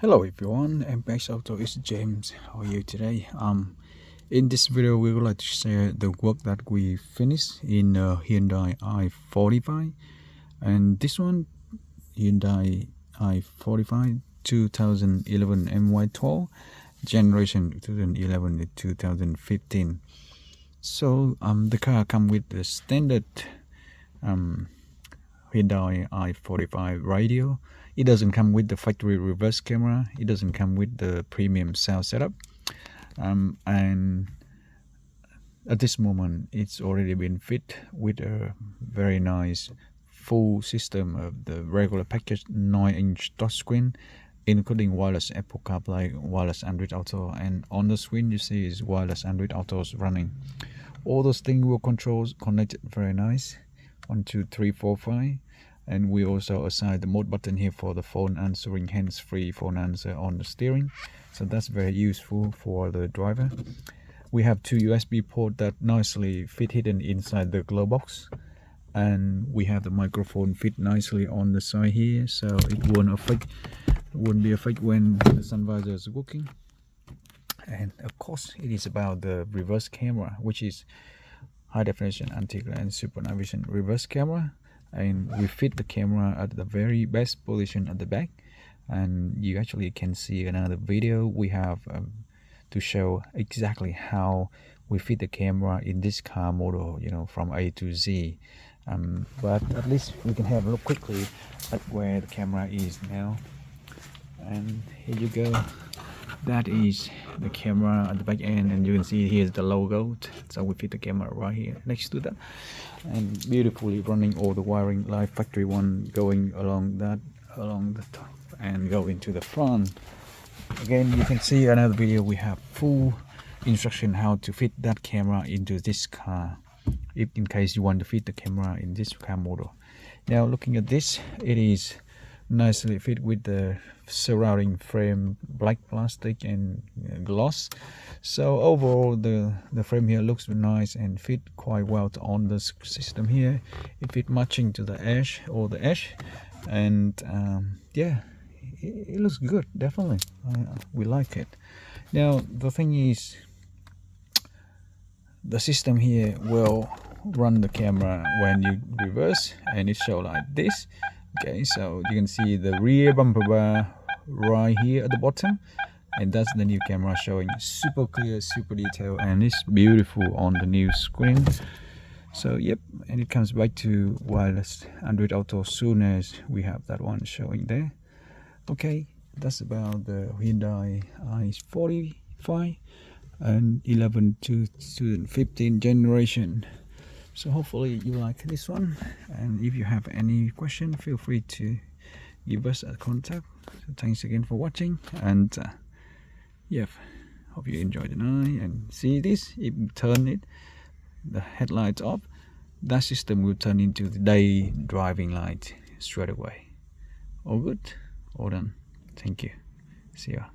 Hello everyone, MPX Auto is James. How are you today? In this video we would like to share the work that we finished in Hyundai i45, and this one Hyundai i45 2011 MY12 generation 2011 to 2015. So the car comes with the standard Hyundai i45 radio. It doesn't come with the factory reverse camera. It doesn't come with the premium sound setup. And at this moment, it's already been fit with a very nice full system of the regular package 9-inch touchscreen, including wireless Apple CarPlay, wireless Android Auto, and on the screen you see is wireless Android Autos running. All those things were controls connected very nice. 1, 2, 3, 4, 5. And we also assign the mode button here for the phone answering, hands-free phone answer on the steering. So that's very useful for the driver. We have 2 USB ports that nicely fit hidden inside the glove box. And we have the microphone fit nicely on the side here, so it won't be affected when the sun visor is working. And of course, it is about the reverse camera, which is high definition, anti-glare, and super night vision reverse camera. And we fit the camera at the very best position at the back, and you actually can see another video we have to show exactly how we fit the camera in this car model, from A to Z. But at least we can have a look quickly at where the camera is now. And here you go. That is the camera at the back end, and you can see here's the logo. So we fit the camera right here next to that, and beautifully running all the wiring like factory one, going along the top and go into the front. Again, you can see another video. We have full instruction how to fit that camera into this car, if in case you want to fit the camera in this car model. Now looking at this, it is nicely fit with the surrounding frame, black plastic and gloss. So overall the frame here looks nice and fit quite well on the system here. It fit matching to the edge, and yeah, it looks good. Definitely we like it. Now the thing is, the system here will run the camera when you reverse, and it shows like this. Okay, so you can see the rear bumper bar right here at the bottom, and that's the new camera showing super clear, super detailed, and it's beautiful on the new screen. So yep, and it comes back to wireless Android Auto soon as we have that one showing there. Okay, that's about the Hyundai i45 and 11 to 2015 generation. So hopefully you like this one, and if you have any question, feel free to give us a contact. So thanks again for watching, and yeah, hope you enjoyed the night. And see this, if you turn the headlights off, that system will turn into the day driving light straight away. All good, all done. Thank you. See ya.